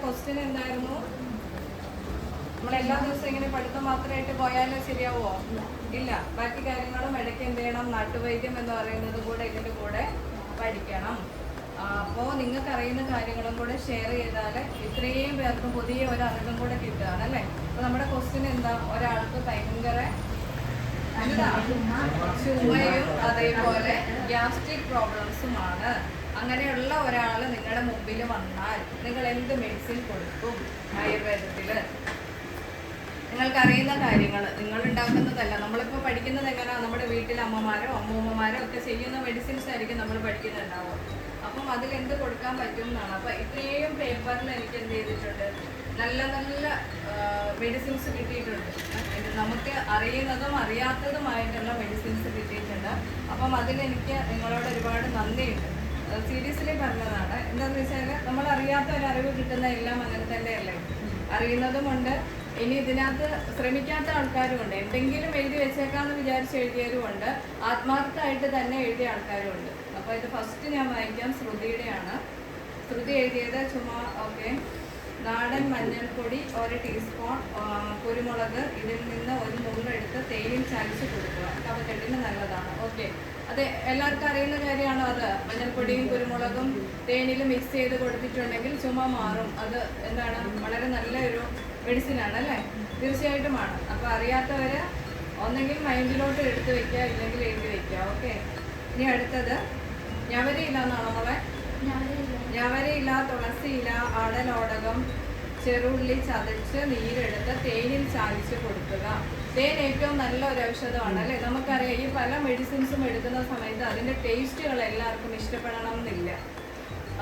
Question എന്തായിരുന്നു? നമ്മളെല്ലാ ദിവസവും ഇങ്ങനെ പഠിത്തം മാത്രമായിട്ട് പോയാലും ശരിയാവോ? ഇല്ല. ബാക്കി കാര്യങ്ങളും ഇടയ്ക്ക് എന്ത് ചെയ്യണം? നാട്ടുവൈദ്യം എന്ന് പറയുന്നത് കൂടെ ഇതിൻ്റെ കൂടെ പഠിക്കണം. അപ്പോൾ നിങ്ങൾക്ക് അറിയുന്ന കാര്യങ്ങളും കൂടെ ഷെയർ ചെയ്താൽ ഇത്രയും പേർക്കും പുതിയ ഒരു അറിവും കൂടെ കിട്ടുകയാണ് അല്ലേ? അപ്പോൾ നമ്മുടെ ക്വസ്റ്റ്യൻ എന്താ? ഒരാൾക്ക് ഭയങ്കര ചുമയും അതേപോലെ ഗ്യാസ്ട്രിക് പ്രോബ്ലംസുമാണ്. അങ്ങനെയുള്ള ഒരാൾ നിങ്ങളുടെ മുമ്പിൽ വന്നാൽ നിങ്ങൾ എന്ത് മെഡിസിൻ കൊടുക്കും? ആയുർവേദത്തിൽ നിങ്ങൾക്കറിയുന്ന കാര്യങ്ങൾ, നിങ്ങൾ ഉണ്ടാക്കുന്നതല്ല. നമ്മളിപ്പോൾ പഠിക്കുന്നത് എങ്ങനെയാണ്? നമ്മുടെ വീട്ടിൽ അമ്മമാരോ അമ്മൂമ്മമാരോ ഒക്കെ ചെയ്യുന്ന മെഡിസിൻസ് ആയിരിക്കും നമ്മൾ പഠിക്കുന്നുണ്ടാവുക. അപ്പം അതിലെന്ത് കൊടുക്കാൻ പറ്റും എന്നാണ്. അപ്പം ഇത്രയും പേപ്പറിൽ എനിക്ക് എന്ത് ചെയ്തിട്ടുണ്ട്? നല്ല നല്ല മെഡിസിൻസ് കിട്ടിയിട്ടുണ്ട്. നമുക്ക് അറിയുന്നതും അറിയാത്തതുമായിട്ടുള്ള മെഡിസിൻസ് കിട്ടിയിട്ടുണ്ട്. അപ്പം അതിലെനിക്ക് നിങ്ങളോട് ഒരുപാട് നന്ദിയുണ്ട്. സീരിയസ്ലി പറഞ്ഞതാണ്. എന്താണെന്ന് വെച്ചാൽ നമ്മൾ അറിയാത്ത ഒരു അറിവ് കിട്ടുന്ന എല്ലാം അങ്ങനെ തന്നെയല്ലേ? അറിയുന്നതുമുണ്ട്, ഇനി ഇതിനകത്ത് ശ്രമിക്കാത്ത ആൾക്കാരുമുണ്ട്. എന്തെങ്കിലും എഴുതി വെച്ചേക്കാമെന്ന് വിചാരിച്ച് എഴുതിയവരുമുണ്ട്, ആത്മാർത്ഥമായിട്ട് തന്നെ എഴുതിയ ആൾക്കാരുമുണ്ട്. അപ്പോൾ ഇത് ഫസ്റ്റ് ഞാൻ വായിക്കാം. ശ്രുതിയുടെയാണ്. ശ്രുതി എഴുതിയത് ചുമ്മാ ഓക്കെ. നാടൻ മഞ്ഞൾപ്പൊടി 1 ടീസ്പൂൺ, കുരുമുളക് ഇതിൽ നിന്ന് 1 നുള്ളെടുത്ത് തേനിൽ ചാലിച്ച് കൊടുക്കുക. കഫക്കെട്ടിന് നല്ലതാണ്. ഓക്കെ, അത് എല്ലാവർക്കും അറിയുന്ന കാര്യമാണോ? അത് മഞ്ഞൾപ്പൊടിയും കുരുമുളകും തേനിൽ മിക്സ് ചെയ്ത് കൊടുത്തിട്ടുണ്ടെങ്കിൽ ചുമ മാറും. അത് എന്താണ്, വളരെ നല്ലൊരു മെഡിസിനാണ് അല്ലേ? തീർച്ചയായിട്ടുമാണ്. അപ്പോൾ അറിയാത്തവർ ഒന്നെങ്കിൽ മൈൻഡിലോട്ട് എടുത്ത് വെക്കുക, ഇല്ലെങ്കിൽ എഴുതി വെക്കുക. ഓക്കെ, ഇനി അടുത്തത് ഞവരയില എന്നാണോ മോളെ? ഞവരയില, തുളസിയില, ആടലോടകം, ചെറുള്ളി ചതച്ച് നീരെടുത്ത് തേനിൽ ചാലിച്ച് കൊടുക്കുക. തേൻ ഏറ്റവും നല്ല ഒരു ഔഷധമാണ് അല്ലേ? നമുക്കറിയാം, ഈ പല മെഡിസിൻസും എടുക്കുന്ന സമയത്ത് അതിൻ്റെ ടേസ്റ്റുകൾ എല്ലാവർക്കും ഇഷ്ടപ്പെടണം എന്നില്ല.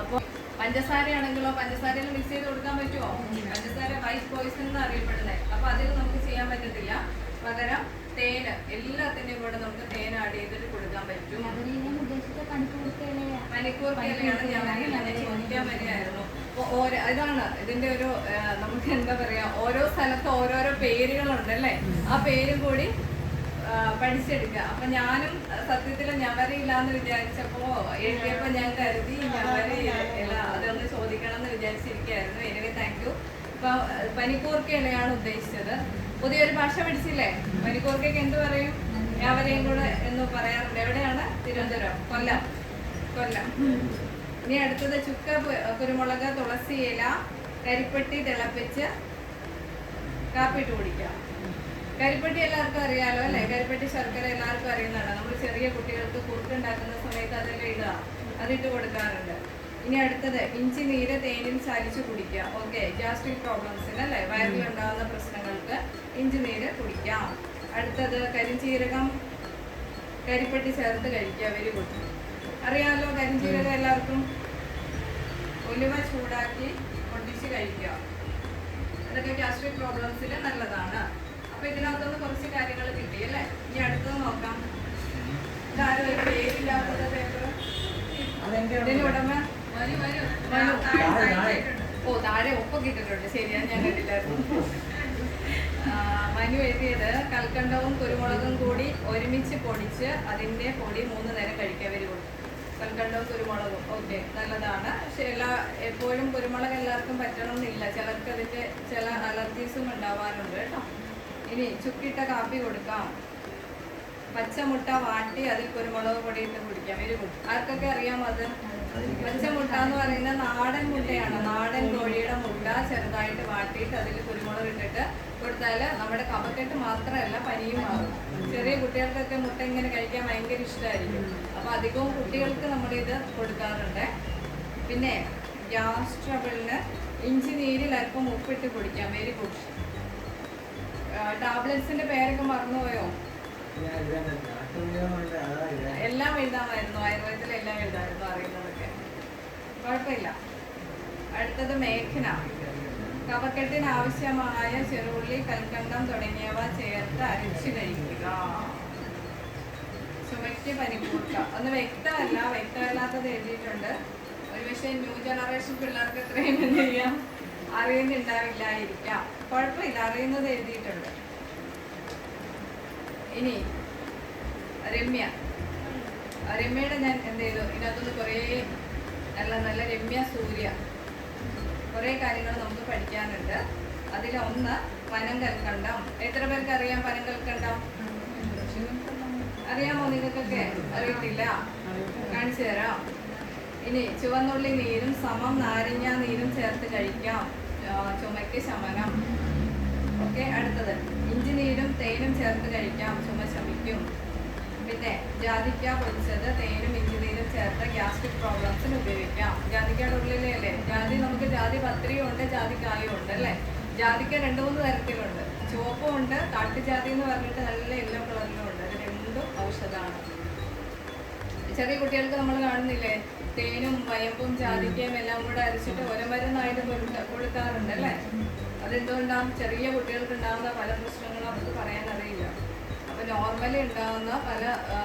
അപ്പോൾ പഞ്ചസാരയാണെങ്കിലോ പഞ്ചസാരയിൽ മിക്സ് ചെയ്ത് കൊടുക്കാൻ പറ്റുമോ? പഞ്ചസാര വൈറ്റ് പോയിസൺ എന്ന് അറിയപ്പെടുന്നത്. അപ്പോൾ അതിൽ നമുക്ക് ചെയ്യാൻ പറ്റത്തില്ല. പകരം തേന്, എല്ലാത്തിൻ്റെയും കൂടെ നമുക്ക് തേൻ ആഡ് ചെയ്തിട്ട് കൊടുക്കാൻ പറ്റും. പനിക്കൂർക്കയിലയാണ് ഞാൻ ചോദിക്കാൻ വരികയായിരുന്നു. അപ്പോൾ ഇതാണ് ഇതിൻ്റെ ഒരു നമുക്ക് എന്താ പറയുക, ഓരോ സ്ഥലത്ത് ഓരോരോ പേരുകളുണ്ട് അല്ലേ? ആ പേരും കൂടി പഠിച്ചെടുക്കുക. അപ്പം ഞാനും സത്യത്തിൽ ഞവരയില്ലാന്ന് വിചാരിച്ചപ്പോൾ എഴുതിയപ്പോൾ ഞാൻ കരുതി ഞവരയില അതൊന്ന് ചോദിക്കണം എന്ന് വിചാരിച്ചിരിക്കുകയായിരുന്നു. Anyway thank you. ഇപ്പം പനിക്കൂർക്കയിലയാണ് ഉദ്ദേശിച്ചത്. പുതിയൊരു ഭാഷ പഠിച്ചില്ലേ? പനിക്കൂർക്കയ്ക്ക് എന്ത് പറയും? ഞവരയും കൂടെ എന്ന് പറയാറുണ്ട്. എവിടെയാണ്? തിരുവനന്തപുരം, കൊല്ലം. ഇനി അടുത്തത് ചുക്ക്, കുരുമുളക്, തുളസി ഇല, കരിപ്പെട്ടി തിളപ്പിച്ച് കാപ്പിട്ട് കുടിക്കാം. കരിപ്പെട്ടി എല്ലാവർക്കും അറിയാലോ അല്ലേ? കരിപ്പെട്ടി ശർക്കര എല്ലാവർക്കും അറിയുന്നതാണ്. നമ്മൾ ചെറിയ കുട്ടികൾക്ക് കുറുക്കുണ്ടാക്കുന്ന സമയത്ത് അതെല്ലാം ഇടുക, അതിട്ട് കൊടുക്കാറുണ്ട്. ഇനി അടുത്തത് ഇഞ്ചി നീര് തേനിൽ ചാലിച്ച് കുടിക്കുക. ഓക്കെ, ഗ്യാസ്ട്രിക് പ്രോബ്ലംസിന് അല്ലേ, വയറിലുണ്ടാകുന്ന പ്രശ്നങ്ങൾക്ക് ഇഞ്ചി നീര് കുടിക്കാം. അടുത്തത് കരിഞ്ചീരകം കരിപ്പെട്ടി ചേർത്ത് കഴിക്കുക. Very good. അറിയാമല്ലോ കരിഞ്ചീരകം എല്ലാവർക്കും. ഉലുവ ചൂടാക്കി പൊട്ടിച്ച് കഴിക്കുക. അതൊക്കെ ഗ്യാസ്ട്രിക് പ്രോബ്ലംസിന് നല്ലതാണ്. അപ്പോൾ ഇതിനകത്തുനിന്ന് കുറച്ച് കാര്യങ്ങൾ കിട്ടി അല്ലേ? ഇനി അടുത്തത് നോക്കാം. ഇതാരും ഒരു പേരില്ലാത്തത് പേപ്പർ. ഇതിന് ഉടമ ഓ, താഴെ ഒപ്പൊക്കെ ഇട്ടിട്ടുണ്ട്. ശരിയാണ്, ഞാൻ കണ്ടില്ലായിരുന്നു. മനു എഴുതിയത് കൽക്കണ്ടവും കുരുമുളകും കൂടി ഒരുമിച്ച് പൊടിച്ച് അതിൻ്റെ പൊടി 3 നേരം കഴിക്കാൻ. വരും കൽക്കണ്ടവും കുരുമുളകും. ഓക്കെ, നല്ലതാണ്. പക്ഷെ എപ്പോഴും കുരുമുളക് എല്ലാവർക്കും പറ്റണമെന്നില്ല. ചിലർക്ക് അതിൻ്റെ ചില അലർജീസും ഉണ്ടാവാറുണ്ട് കേട്ടോ. ഇനി ചുക്കിട്ട കാപ്പി കൊടുക്കാം. പച്ചമുട്ട വാട്ടി അതിൽ കുരുമുളക് പൊടി ഇട്ട് കുടിക്കാം. Very good. ആർക്കൊക്കെ അറിയാം അത്? പച്ചമുട്ട എന്ന് പറയുന്നത് നാടൻ മുട്ടയാണ്. നാടൻ കോഴിയുടെ മുട്ട ചെറുതായിട്ട് വാട്ടിയിട്ട് അതിൽ കുരുമുളക് ഇട്ടിട്ട് കൊടുത്താൽ നമ്മുടെ കഫക്കെട്ട് മാത്രമല്ല പനിയും മാറും. ചെറിയ കുട്ടികൾക്കൊക്കെ മുട്ട ഇങ്ങനെ കഴിക്കാൻ ഭയങ്കര ഇഷ്ടമായിരിക്കും. അപ്പോൾ അധികവും കുട്ടികൾക്ക് നമ്മളിത് കൊടുക്കാറുണ്ട്. പിന്നെ ഗ്യാസ് ട്രബിളിന് ഇഞ്ചി നീരിൽ അല്പം ഉപ്പിട്ട് കുടിക്കാം. Very good. ടാബ്ലറ്റ്സിന്റെ പേരൊക്കെ മറന്നുപോയോ? എല്ലാം എഴുതാമായിരുന്നു. ആയുർവേദത്തിൽ എല്ലാം എഴുതാമായിരുന്നു, അറിയുന്നതൊക്കെ. കുഴപ്പമില്ല. അടുത്തത് മേഘന. കഫക്കെട്ടിന് ആവശ്യമായ ചെറുള്ളി, കൽക്കണ്ടം തുടങ്ങിയവ ചേർത്ത് അരച്ച് കഴിക്കുക. ചുമയ്ക്ക് പനിക്കൂർക്ക. ഒന്ന് വ്യക്തമല്ലാത്തത് എഴുതിയിട്ടുണ്ട്. ഒരുപക്ഷെ ന്യൂ ജനറേഷൻ പിള്ളേർക്ക് എത്രയും എന്ത് ചെയ്യാം അറിയുന്നുണ്ടാവില്ലായിരിക്കാം. കുഴപ്പമില്ല, അറിയുന്നത് എഴുതിയിട്ടുണ്ട്. ഇനി രമ്യയുടെ ഞാൻ എന്ത് ചെയ്തു, ഇതിനകത്തുനിന്ന് കുറേ നല്ല രമ്യ സൂര്യ കുറേ കാര്യങ്ങൾ നമുക്ക് പഠിക്കാനുണ്ട്. അതിലൊന്ന് പനം കൽക്കണ്ടം. എത്ര പേർക്ക് അറിയാം പനം കൽക്കണ്ടം? അറിയാമോ? നിങ്ങൾക്കൊക്കെ അറിയത്തില്ല? കാണിച്ചു തരാം. ഇനി ചുവന്നുള്ളി നീരും നാരങ്ങ നീരും ചേർത്ത് കഴിക്കാം, ചുമയ്ക്ക് ശമനം. ഓക്കെ. അടുത്തത് ഇഞ്ചി നീരും തേനും ചേർത്ത് കഴിക്കാം, ചുമ ശമിക്കും. പിന്നെ ജാതിക്ക പൊടിച്ചത് തേനും ഇഞ്ചി നീരും ചേർത്ത് ഗ്യാസ്ട്രിക് പ്രോബ്ലംസിന് ഉപയോഗിക്കാം. ജാതിക്കയുടെ ഉള്ളിലേ അല്ലേ ജാതി, നമുക്ക് ജാതി പത്രിയും ഉണ്ട്, ജാതിക്കായും ഉണ്ട് അല്ലേ. ജാതിക്ക 2-3 തരത്തിലുണ്ട്. ചുവപ്പും ഉണ്ട്, കാട്ടുജാതി എന്ന് പറഞ്ഞിട്ട് നല്ല യെല്ലോ കളറിലും ഉണ്ട്. അത് രണ്ടും ഔഷധമാണ്. ചെറിയ കുട്ടികൾക്ക് നമ്മൾ കാണുന്നില്ലേ, തേനും വയമ്പും ജാതിക്കയും എല്ലാം കൂടെ അരച്ചിട്ട് ഒരമരുന്നായിട്ട് കൊടുക്കാറുണ്ട് അല്ലേ. അതെന്തുകൊണ്ടാണ്? ചെറിയ കുട്ടികൾക്ക് ഉണ്ടാകുന്ന പല പ്രശ്നങ്ങളും അവർക്ക് പറയാൻ അറിയില്ല. അപ്പോൾ നോർമലി ഉണ്ടാകുന്ന പല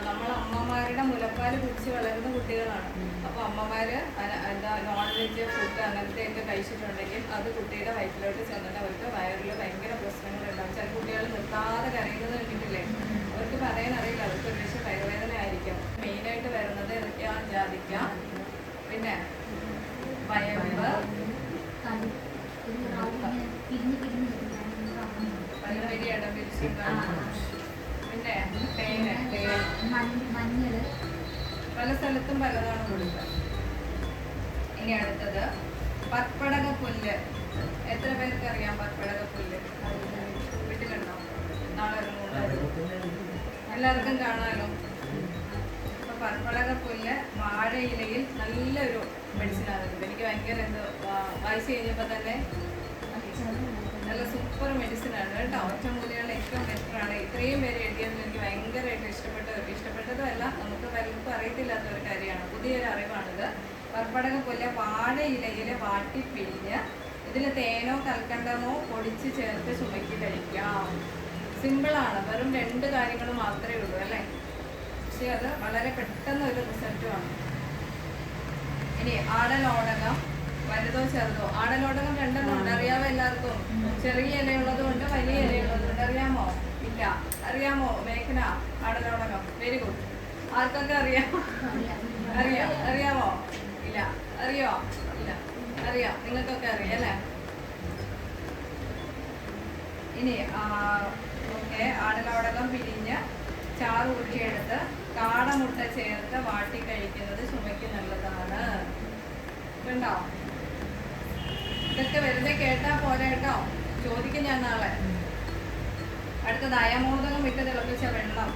നമ്മളെ അമ്മമാരുടെ മുലപ്പാൽ കുടിച്ച് വളരുന്ന കുട്ടികളാണ്. അപ്പോൾ അമ്മമാർ നോൺ വെജ് ഫുഡ് അങ്ങനത്തെയൊക്കെ കഴിച്ചിട്ടുണ്ടെങ്കിൽ അത് കുട്ടിയുടെ വയറ്റിലോട്ട് ചെന്നിട്ട് അവർക്ക് വയറിൽ ഭയങ്കര പ്രശ്നങ്ങളുണ്ടാകും. ചില കുട്ടികൾ നിർത്താതെ കരയുന്നത് കണ്ടിട്ടില്ലേ, അവർക്ക് പറയാൻ അറിയില്ല, അവർക്ക് ഒരു പക്ഷേ വയറുവേദന ആയിരിക്കും. മെയിനായിട്ട് വരുന്നത് ഏതൊക്കെയാണ്? ജാതിക്ക, പിന്നെ വയമ്പ്, പലവരി ഇടപിരിച്ചും, പിന്നെ തേന്, പല സ്ഥലത്തും പലതാണ് കൊടുക്കുക. ഇനി അടുത്തത് പർപ്പടകപ്പുല്ല്. എത്ര പേർക്ക് അറിയാം പർപ്പടകപ്പുല്ല്? വീട്ടിലുണ്ടോ? നാളെ എല്ലാവർക്കും കാണാമല്ലോ. അപ്പൊ പർപ്പടകപ്പുല്ല് വാഴയിലയിൽ നല്ലൊരു മെഡിസിനാണ്. എനിക്ക് ഭയങ്കര വായിച്ചു കഴിഞ്ഞപ്പോൾ തന്നെ നല്ല സൂപ്പർ മെഡിസിനാണ് കേട്ടോ. ഒറ്റമൂലികളുടെ ഏറ്റവും ബെറ്ററാണ്. ഇത്രയും പേര് എഴുതിയതിൽ എനിക്ക് ഭയങ്കരമായിട്ട് ഇഷ്ടപ്പെട്ടതുമല്ല, നമുക്ക് പലർക്കും അറിയത്തില്ലാത്ത ഒരു കാര്യമാണ്, പുതിയൊരു അറിവാണിത്. പർപ്പടകപ്പുല്ല് വാഴയിലയിൽ വാട്ടിപ്പിഴിഞ്ഞ് ഇതിൽ തേനോ കൽക്കണ്ടമോ പൊടിച്ച് ചേർത്ത് ചുമക്കി കഴിക്കാം. സിമ്പിളാണ്, വെറും 2 കാര്യങ്ങൾ മാത്രമേ ഉള്ളൂ അല്ലേ. പക്ഷെ അത് വളരെ പെട്ടെന്ന് ഒരു റിസൾട്ടുമാണ്. ഇനി ആടലോടകം, വലുതോ ചെറുതോ. ആടലോടകം 2 ഉണ്ട്, അറിയാമോ എല്ലാവർക്കും? ചെറിയ ഇലയുള്ളതും ഉണ്ട്, വലിയ ഇലയുള്ളതും ഉണ്ട്. അറിയാമോ? ഇല്ല. അറിയാമോ മേഘന? ആടലോടകം വെരി ഗുഡ്. ആർക്കൊക്കെ അറിയാമോ? അറിയാമോ? ഇല്ല. അറിയോ? ഇല്ല. അറിയാം, നിങ്ങൾക്കൊക്കെ അറിയാം അല്ലേ. ഇനി ഓക്കെ, ആടലോടകം പിഴിഞ്ഞ് ചാറ് ഊറ്റിയെടുത്ത് കാടമുട്ട ചേർത്ത് വാട്ടി കഴിക്കുന്നത് ചുമയ്ക്ക് നല്ലതാണ്. കണ്ടോ? ഇതൊക്കെ വെറുതെ കേട്ടാ പോരാ കേട്ടോ, ചോദിക്കും ഞാൻ നാളെ. അടുത്തത് അയമോദകം ഇട്ട് തിളപ്പിച്ച വെള്ളം,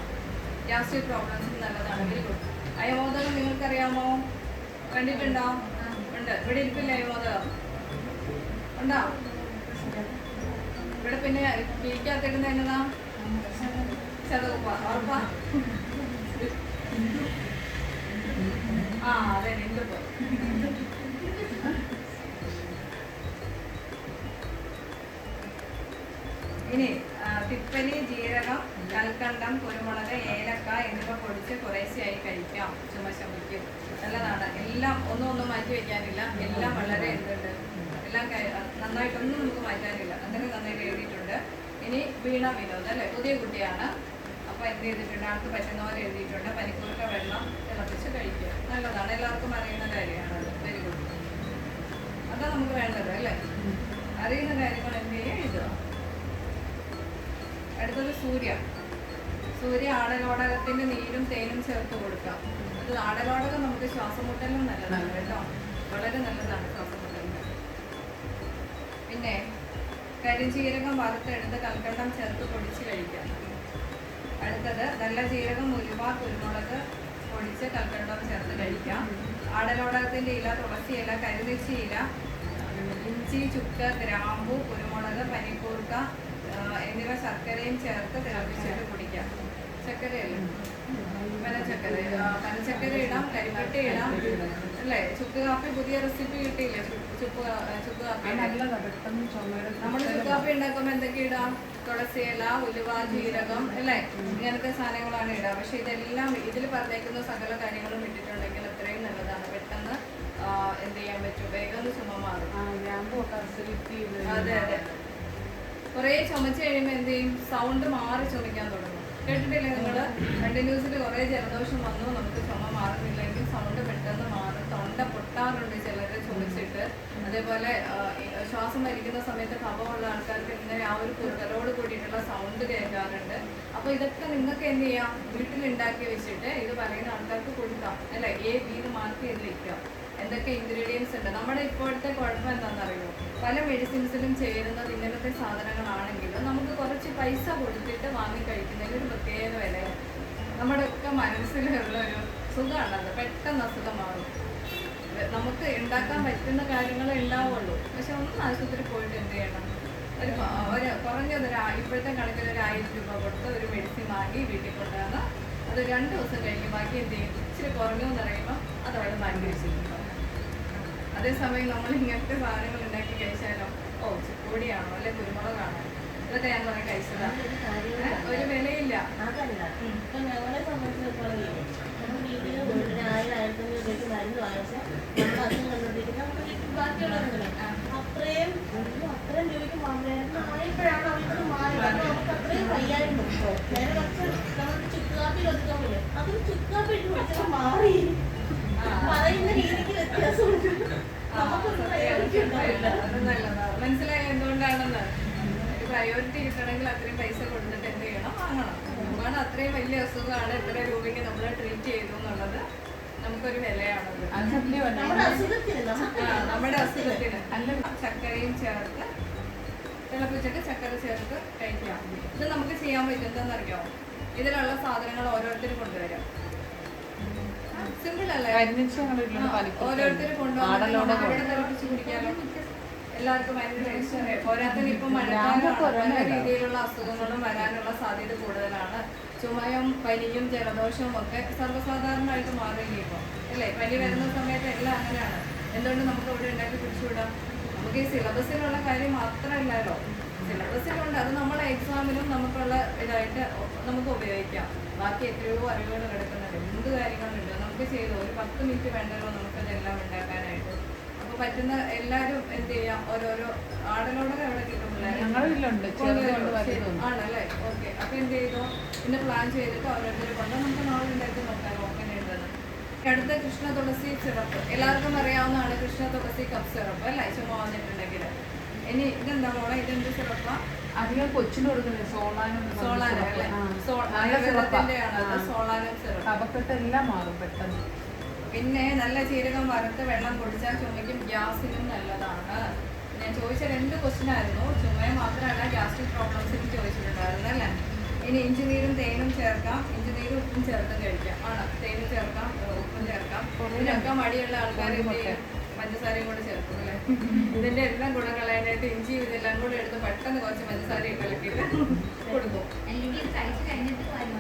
ഗ്യാസ്ട്രിക് പ്രോബ്ലംസിന് നല്ലതാണ്. Very good. അയമോദകം നിങ്ങൾക്കറിയാമോ? കണ്ടിട്ടുണ്ടോ? ഉണ്ട്. ഇവിടെ ഇരിപ്പില്ല അയമോദകം? ഉണ്ടോ? ഇവിടെ പിന്നെ കിഴിക്കകത്തിടുന്ന എന്നതാ? ചതുപ്പ. ഉറപ്പാ? അതെ, നിന്തുപ്പ്. ഇനി തിപ്പലി, ജീരകം, കൽക്കണ്ടം, കുരുമുളക്, ഏലക്ക എന്നിവ പൊടിച്ച് കുറേശ്ശെയായി കഴിക്കാം, ചുമ ശമിക്കും. നല്ലതാണ്. എല്ലാം ഒന്നും മാറ്റി വയ്ക്കാനില്ല, എല്ലാം വളരെ എന്തുണ്ട്, എല്ലാം നന്നായിട്ടൊന്നും നമുക്ക് മാറ്റാനില്ല. അങ്ങനെ നന്നായിട്ട് എഴുതിയിട്ടുണ്ട്. ഇനി വീണ വിനോദ് അല്ലേ, പുതിയ കുട്ടിയാണ്. അപ്പോൾ എന്ത് ചെയ്തിട്ടുണ്ട്? ആൾക്ക് പറ്റുന്ന പോലെ എഴുതിയിട്ടുണ്ട്. പനിക്കൂർക്ക വെള്ളം തിളപ്പിച്ച് കഴിക്കുക, നല്ലതാണ്. എല്ലാവർക്കും അറിയുന്ന കാര്യമാണ് അത്. Very good. അതാ നമുക്ക് വേണ്ടത് അല്ലേ. അറിയുന്ന കാര്യങ്ങൾ എന്ത് ചെയ്യുക, എഴുതുക. അടുത്തത് സൂര്യ ആടലോടകത്തിന്റെ നീരും തേനും ചേർത്ത് കൊടുക്കാം. അത് ആടലോടകം നമുക്ക് ശ്വാസമുട്ടലിനും നല്ലതാണ് കേട്ടോ, വളരെ നല്ലതാണ് ശ്വാസമുട്ടലിന്. പിന്നെ കരിജീരകം വറുത്തെടുത്ത് കൽക്കണ്ടം ചേർത്ത് പൊടിച്ച് കഴിക്കാം. അടുത്തത് നല്ല ജീരകം, ഉലുവ, കുരുമുളക് പൊടിച്ച് കൽക്കണ്ടം ചേർത്ത് കഴിക്കാം. ആടലോടകത്തിന്റെ ഇല, തുളസി ഇല, കരിനെച്ചി ഇല, ഇഞ്ചി, ചുക്ക്, ഗ്രാമ്പു, കുരുമുളക്, പനിക്കൂർക്ക എന്നിവ ശർക്കരയും ചേർത്ത് തിളപ്പിച്ചിട്ട് കുടിക്കാം. ചക്കരയല്ലേ? പനച്ചക്കര ഇടാം, കരിപ്പട്ടി ഇടാം അല്ലേ. ചുക്ക് കാപ്പി പുതിയ റെസിപ്പി കിട്ടിയില്ലേ? ചുക്ക് കാപ്പി. നമ്മൾ ചുക്ക് കാപ്പി ഉണ്ടാക്കുമ്പോൾ എന്തൊക്കെ ഇടാം? തുളസി ഇല, ഉലുവ, ജീരകം അല്ലേ, ഇങ്ങനത്തെ സാധനങ്ങളാണ് ഇടുക. പക്ഷെ ഇതെല്ലാം ഇതിൽ പറഞ്ഞേക്കുന്ന സകല കാര്യങ്ങളും ഇട്ടിട്ടുണ്ടെങ്കിൽ അത്രയും നല്ലതാണ്. പെട്ടെന്ന് എന്ത് ചെയ്യാൻ പറ്റും, വേഗം ചുമ മാറും. അതെ. കുറേ ചുമച്ച് കഴിയുമ്പോൾ എന്ത് ചെയ്യും? സൗണ്ട് മാറി ചുമയ്ക്കാൻ തുടങ്ങും. കേട്ടിട്ടില്ലേ നിങ്ങൾ? കണ്ടിന്യൂസിൽ കുറേ ജലദോഷം വന്നു, നമുക്ക് ചുമ മാറുന്നില്ലെങ്കിൽ സൗണ്ട് പെട്ടെന്ന് മാറും. തൊണ്ട പൊട്ടാറുണ്ട് ചിലർ ചുമച്ചിട്ട്. അതേപോലെ അതേപോലെ ശ്വാസം വലിക്കുന്ന സമയത്ത് കഫമുള്ള ആൾക്കാർക്ക് ഇങ്ങനെ ആ ഒരു കുറുകലോട് കൂടിയിട്ടുള്ള സൗണ്ട് കേൾക്കാറുണ്ട്. അപ്പോൾ ഇതൊക്കെ നിങ്ങൾക്ക് എന്ത് ചെയ്യാം, വീട്ടിലുണ്ടാക്കി വെച്ചിട്ട് ഇത് പറയുന്ന ആൾക്കാർക്ക് കൊടുക്കാം അല്ലേ. A, B മാർക്ക് ചെയ്ത് വെക്കാം. എന്തൊക്കെ ഇൻഗ്രീഡിയൻസ് ഉണ്ട്. നമ്മുടെ ഇപ്പോഴത്തെ കുഴപ്പം എന്താണെന്നറിയോ, പല മെഡിസിൻസിലും ചേരുന്നത് ഇങ്ങനത്തെ സാധനങ്ങളാണെങ്കിലും നമുക്ക് കുറച്ച് പൈസ കൊടുത്തിട്ട് വാങ്ങി കഴിക്കുന്നതിന് ഒരു പ്രത്യേക വിലയാണ്. നമ്മുടെ ഒക്കെ മനസ്സിലുള്ള ഒരു സുഖമാണത്. പെട്ടെന്ന് അസുഖം മാറും. നമുക്ക് ഉണ്ടാക്കാൻ പറ്റുന്ന കാര്യങ്ങൾ ഉണ്ടാവുള്ളൂ. പക്ഷെ ഒന്ന് ആശുപത്രി പോയിട്ട് എന്ത് ചെയ്യണം, ഒരു കുറഞ്ഞത് ഇപ്പോഴത്തെ കണക്കിൽ ഒരു 1000 രൂപ കൊടുത്ത് ഒരു മെഡിസിൻ വാങ്ങി വീട്ടിൽ കൊണ്ടുവന്ന് അത് 2 ദിവസം കഴിഞ്ഞ് ബാക്കി എന്ത് ചെയ്യും, ഇച്ചിരി കുറഞ്ഞു എന്ന് പറയുമ്പോൾ അത് അവിടെ മാറ്റി വെച്ചിട്ടുണ്ടാവും. അതേസമയം നമ്മൾ ഇങ്ങനത്തെ സാധനങ്ങൾ ഉണ്ടാക്കി കഴിച്ചാലോ, ചിപ്പൊടിയാണോ അല്ലെ കുരുമുളകാണോ, ഇതൊക്കെ ഞാൻ പറയാൻ കഴിച്ചതാ, ഒരു വിലയില്ല. ഞങ്ങളെ സംബന്ധിച്ചിടത്തോളം വീട്ടിൽ 1000-1500 രൂപയ്ക്ക് മരുന്ന് വാങ്ങിച്ചാൽ നമ്മൾ അസുഖം കണ്ടുകൊണ്ടിരിക്കുന്ന ബാക്കിയുള്ളവരുണ്ടല്ലോ അത്രയും രൂപയ്ക്ക് മരുന്ന് ആയപ്പോഴാണ് അവർക്കത് മാറിയത്. അപ്പോൾ നമുക്ക് അത്രയും വയ്യായിരുന്നു. നേരെ കുറച്ച് നമുക്ക് ചുക്കുകാപ്പി ഒതുക്കാൻ പറ്റും, അതും ചുക്കുകാപ്പി ഇട്ട് കുടിച്ചപ്പോൾ മാറി. പറയുന്ന രീതിക്ക് വ്യത്യാസമുണ്ട്. നമുക്കൊന്നും പ്രയോജനമുണ്ടാവില്ല. മനസ്സിലായ എന്തുകൊണ്ടാണെന്ന്. പ്രയോറിറ്റി കിട്ടണമെങ്കിൽ അത്രയും പൈസ കൊടുത്തിട്ട് എന്ത് ചെയ്യണം, വാങ്ങണം. കാരണം അത്രയും വലിയ അസുഖമാണ്, എത്ര രൂപയ്ക്ക് നമ്മൾ ട്രീറ്റ് ചെയ്തു എന്നുള്ളത് നമുക്കൊരു വിലയാണത്. നമ്മുടെ അസുഖത്തിന് അല്ല ചക്കരയും ചേർത്ത് തിളപ്പിച്ചിട്ട് ചക്കര ചേർത്ത് കഴിക്കാം. ഇത് നമുക്ക് ചെയ്യാൻ പറ്റുന്നതെന്നറിയോ, ഇതിലുള്ള സാധനങ്ങൾ ഓരോരുത്തരും കൊണ്ടുവരാം. സിമ്പിൾ അല്ലേ, ഓരോരുത്തർ കൊണ്ടുവന്ന് തിളപ്പിച്ച് കുടിക്കാമല്ലോ. എല്ലാവർക്കും ഭയങ്കര ടേസ്റ്റ് അറിയാം. പോരാത്തതിന് ഇപ്പം മഴക്കാലമാണ്, പല രീതിയിലുള്ള അസുഖങ്ങളും വരാനുള്ള സാധ്യത കൂടുതലാണ്. ചുമയും പനിയും ജലദോഷവും ഒക്കെ സർവ്വസാധാരണമായിട്ട് മാറിയില്ല ഇപ്പം അല്ലേ. പനി വരുന്ന സമയത്ത് എല്ലാം അങ്ങനെയാണ്. എന്തുകൊണ്ട് നമുക്ക് ഇവിടെ ഉണ്ടാക്കി പിടിച്ചുവിടാം. നമുക്ക് ഈ സിലബസിലുള്ള കാര്യം മാത്രമല്ലല്ലോ, സിലബസിലുണ്ട്, അത് നമ്മളെ എക്സാമിനും നമുക്കുള്ള ഇതായിട്ട് നമുക്ക് ഉപയോഗിക്കാം. ബാക്കി എത്രയോ അറിവുകൾ കിടക്കുന്നുണ്ട്, എന്ത് കാര്യങ്ങളുണ്ട് നമുക്ക് ചെയ്തു. ഒരു 10 മിനിറ്റ് വേണ്ടല്ലോ നമുക്കതെല്ലാം ഉണ്ടാക്കാനായിട്ട്. അപ്പോൾ പറ്റുന്ന എല്ലാവരും എന്ത് ചെയ്യാം, ഓരോരോ ആടലോടൊക്കെ എവിടെ കിട്ടും ആണല്ലേ. ഓക്കെ, അപ്പോൾ എന്ത് ചെയ്തോ, പിന്നെ പ്ലാൻ ചെയ്തിട്ട് ഓരോരുത്തർ കൊണ്ട് നമുക്ക് നാളെ ഉണ്ടാക്കി നോക്കാം എങ്ങനെയുണ്ടെന്ന്. അടുത്ത കൃഷ്ണ തുളസി സിറപ്പ് എല്ലാവർക്കും അറിയാവുന്നതാണ്. കൃഷ്ണ തുളസി കപ്പ് സിറപ്പ് അല്ലേ, ചുമ വന്നിട്ടുണ്ടെങ്കിൽ. ഇനി ഇതെന്താ മോളെ, ഇതെന്ത് സിറപ്പാ? അധികം കൊച്ചിന് കൊടുക്കുന്നത് സോളാനം അല്ലേ, ആയുർവേദത്തിന്റെ ആണ് സോളാനം സിറപ്പ്. കഫക്കെട്ട് എല്ലാം മാറും പെട്ടെന്ന്. പിന്നെ നല്ല ജീരകം വറുത്ത് വെള്ളം കുടിച്ചാൽ ചുമയ്ക്കും ഗ്യാസിനും നല്ലതാണ്. ഞാൻ ചോദിച്ച 2 ക്വസ്റ്റ്യൻ ആയിരുന്നു. ചുമയെ മാത്രമല്ല ഗ്യാസ്ട്രിക് പ്രോബ്ലംസിനും ചോദിച്ചിട്ടുണ്ടായിരുന്നു അല്ലേ. ഇനി ഇഞ്ചിനീരും തേനും ചേർക്കാം, ഇഞ്ചിനീരും ഉപ്പും ചേർത്തും കഴിക്കാം. ആണ്, തേനും ചേർക്കാം, ഉപ്പും ചേർക്കാം. ഇതിനൊക്കെ മടിയുള്ള ആൾക്കാർ പഞ്ചസാരയും കൂടെ ചേർക്കും അല്ലേ. ഇതിന്റെ എല്ലാം കൂടെ കളയാനായിട്ട് ഇഞ്ചിയും ഇതെല്ലാം കൂടെ എടുത്ത് പെട്ടെന്ന് കുറച്ച് പഞ്ചസാര ഇട്ടിട്ട് കൊടുക്കും.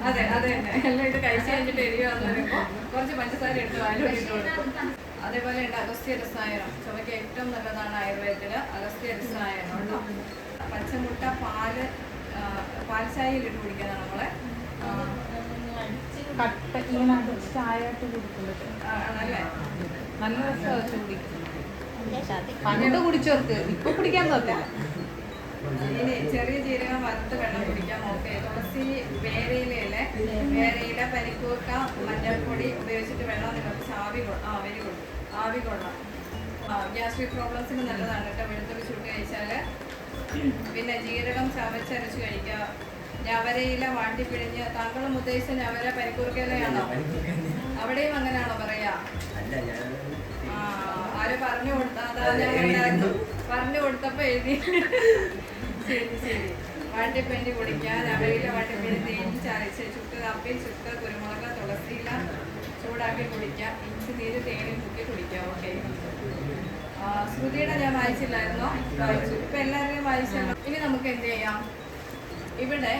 അതെ അതെ തന്നെ, എല്ലാം ഇത് കഴിച്ചു കഴിഞ്ഞിട്ട് എരിവാന്ന് പറയുമ്പോൾ കുറച്ച് പഞ്ചസാര എടുത്ത് വായിലിട്ട് കൊടുക്കും. അതേപോലെ ഉണ്ട് അഗസ്ത്യ രസായനം. ചുമയ്ക്ക് ഏറ്റവും നല്ലതാണ് ആയുർവേദത്തില് അഗസ്ത്യ രസായനം കേട്ടോ. പച്ചമുട്ട പാൽച്ചായയിൽ ഇട്ട് കുടിക്കുന്നതാണ് നമ്മളെ. ചായയായിട്ട് കുടിക്കുന്നത് ആണല്ലേ, നല്ല രസം കുടിക്കും. പണ്ട് കുടിച്ചവർക്ക് ഇപ്പൊ കുടിക്കാൻ തോന്നില്ല. ഇനി ചെറിയ ജീരകം വറുത്ത് വെള്ളം കുടിക്കാം. ഓക്കെ, തുളസി വേരയില പനിക്കൂർക്ക മഞ്ഞൾപ്പൊടി ഉപയോഗിച്ചിട്ട് വെള്ളം തിളപ്പിച്ച് ആവി കൊള്ളാം. ഗ്യാസ്ട്രിക് പ്രോബ്ലംസിന് നല്ലതാണ് കേട്ടോ വെളുത്തുള്ളി ചുട്ട് കഴിച്ചാല്. പിന്നെ ജീരകം ചവച്ചരച്ച് കഴിക്കുക. ഞവരയില വാട്ടിപ്പിഴിഞ്ഞ്, താങ്കളും ഉദ്ദേശിച്ച ഞവര പനിക്കൂർക്കയിലയാണോ? അവിടെയും അങ്ങനെയാണോ പറയാ? ആര് പറഞ്ഞു കൊടുത്തപ്പോ എഴുതി. ശരി. വാട്ടിപ്പിഴിഞ്ഞ് കുടിക്കുക. ഞവരയില വാട്ടിപ്പിഴിഞ്ഞ് തേഞ്ഞ് ചരച്ച് ചുക്ക് കാപ്പി, ചുക്ക് കുരുമുളക്, തുളസിയില ചൂടാക്കി കുടിക്കുക. ഇഞ്ചി നീര് തേനും മുക്കി കുടിക്കുക. ഓക്കെ, ശ്രുതിയുടെ ഞാൻ വായിച്ചില്ലായിരുന്നോ? വായിച്ചു. ഇപ്പൊ എല്ലാവരെയും വായിച്ചല്ലോ. ഇനി നമുക്ക് എന്ത് ചെയ്യാം, ഇവിടെ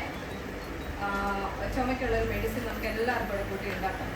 ചുമയ്ക്കുള്ളൊരു മെഡിസിൻ നമുക്ക് എല്ലാവർക്കും കൂട്ടി ഉണ്ടാക്കാം.